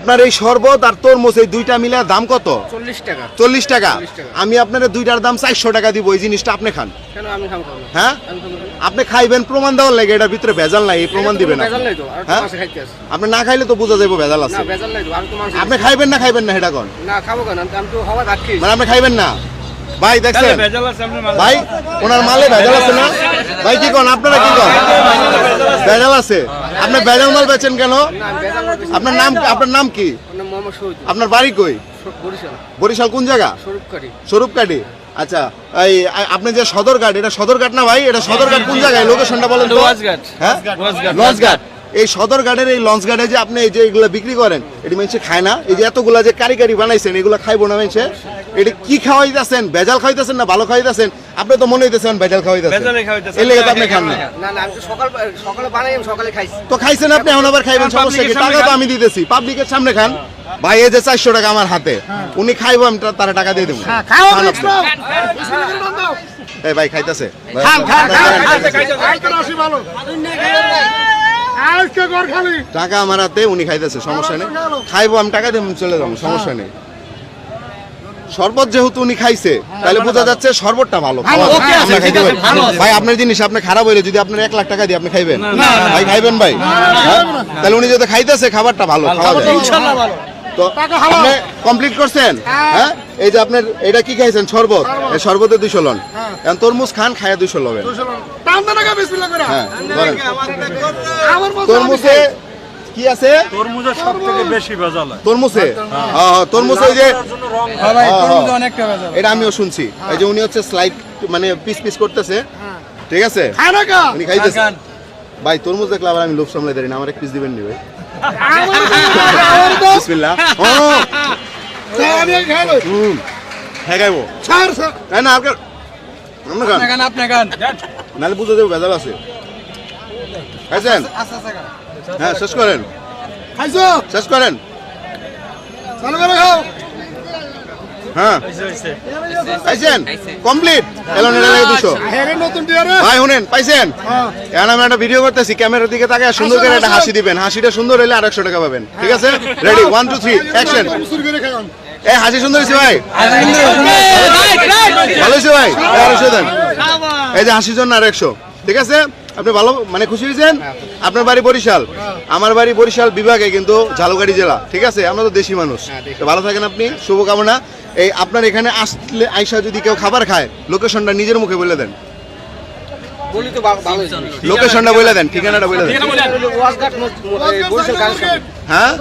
আপনার এই শরবত আর তরমুজ এই দুইটা মিলে দাম কত? 40 টাকা। 40 টাকা। আমি আপনার দুইটার দাম 400 টাকা দিব, এই জিনিসটা আপনি খান। কেন আমি খাবো না? হ্যাঁ আমি খাবো না। আপনি খাইবেন, প্রমাণ দেওয়ার লাগে, এটার ভিতরে ভেজাল নাই, এই প্রমাণ দিবেন আপনি। ভেজাল নাই তো, আর হ্যাঁ? মাসে খাইতে আছে। আপনি না খাইলে তো বোঝা যাবে ভেজাল আছে। না ভেজাল নাই তো, আর তো মাসে আপনি খাইবেন না এটা কোন? না খাবো কেন? আমি তো হওয়া ভাত খেয়েছি। মানে আপনি খাইবেন না? ভাই দেখছেন ভাই, ওনার মালে ভেজাল আছে না? ভাই কি কোন, আপনারা কি কোন? ভেজাল আছে। আপনি ভেজাল মাল বেচেন কেন? না আমি ভেজাল নাই। আপনার নাম কি? না মোহাম্মদ শহীদ। আপনার বাড়ি কই? বরিশাল। বরিশাল কোন জায়গা? স্বরূপকারী। স্বরূপকাঠি। আচ্ছা, এই আপনি যে সদরঘাট, এটা সদরঘাট না ভাই? এটা সদরঘাট কোন জায়গায়, লোকেশনটা বলেন তো? হ্যাঁ, লঞ্চঘাট। এই সদরঘাটের এই লঞ্চঘাটে যে আপনি এই যে এগুলো বিক্রি করেন, এটি মানুষে খায় না? এই যে এতগুলা যে কারিগরি বানাইছেন, এগুলো খাইবো না মানুষে? এটা কি খাওয়াইতেছেন? ভেজাল খাওয়াইতেছেন না ভালো খাওয়াইতেছেন? আপনি তো মনে হইতেছেন ভেজাল খাওয়াইতেছেন, এই লেগে তো আপনি খান না। না না আমি তো সকালে বানাই, আমি সকালে খাইছি। তো খাইছেন আপনি, এখন আবার খাইবেন, সমস্যা কি? টাকা তো আমি দিতেছি, পাবলিকের সামনে খান। ভাই এই যে 400 টাকা আমার হাতে, উনি খাইবো, আমি তারা টাকা দিয়ে দেবো। এই ভাই খাইতেছে, টাকা আমার হাতে, উনি খাইতেছে, সমস্যা নেই। খাইবো, আমি টাকা দেবো, চলে যাবো, সমস্যা নেই। শরবত যেহেতু উনি খাইছে, তাহলে বোঝা যাচ্ছে শরবতটা ভালো। আমরা খাইতে পারি। ভাই আপনার জিনিস আপনি খারাপ হইলে যদি আপনার 1 লাখ টাকা দিয়ে আপনি খাইবেন? ভাই খাইবেন ভাই? হ্যাঁ? তাহলে উনি যদি খাইতেছে, খাবারটা ভালো, খাওয়া যায়। তো আপনি কমপ্লিট করছেন? হ্যাঁ, এই যে আপনার এটা কি খাইছেন? শরবত। এই শরবতে 200 লন। এখন তরমুজ খান, খায়া 200 লবেন। হ্যাঁ, বলেন। তরমুজে কি আছে? তরমুজের সবথেকে বেশি ভেজাল হয়। তরমুজে? হ্যাঁ, তরমুজ ওই যে ভাই তরমুজে অনেকটা ভেজাল। এটা আমিও শুনছি। এই যে উনি হচ্ছে স্লাইড মানে পিস করতেছে, ঠিক আছে? উনি খাইতেছে। ভাই তরমুজ দেখলে আবার আমি লোভ সামলাই দাঁড়ি না, আমার এক পিস দিবেন নি ভাই? বিসমিল্লাহ। হ্যাঁ খাইবো। তাই না? আপনি খান। নাহলে বুঝে দেবো ভেজাল আছে। খাইছেন? হ্যাঁ, শেষ করেন, শেষ করেন। হ্যাঁ পাইছেন? কমপ্লিট। এলন এটা লাগে 200। ভাই শুনেন, পাইছেন? এখন আমি একটা ভিডিও করতেছি, ক্যামেরার দিকে তাকায় সুন্দর করে একটা হাসি দিবেন। হাসিটা সুন্দর হলে 200 টাকা পাবেন, ঠিক আছে? Ready, 1 2 3 action. এই হাসি সুন্দর হয়েছে ভাই? ভালো হয়েছে ভাই? 200 দেন। এই যে হাসির জন্য 100, ঠিক আছে? আপনি ভালো মানে খুশি হয়েছেন? আপনার বাড়ি বরিশাল, আমার বাড়ি বরিশাল বিভাগে, কিন্তু ঝালকাঠি জেলা, ঠিক আছে? আমরা তো দেশি মানুষ। তো ভালো থাকেন আপনি, শুভকামনা। এই আপনার এখানে আসলে আইসা যদি কেউ খাবার খায়, লোকেশনটা নিজের মুখে বলে দেন। বলি তো ভালো হয়েছে। লোকেশনটা বলে দেন, ঠিকানাটা বলে দেন। ওয়াজঘাট বরিশাল কালেকশন। হ্যাঁ।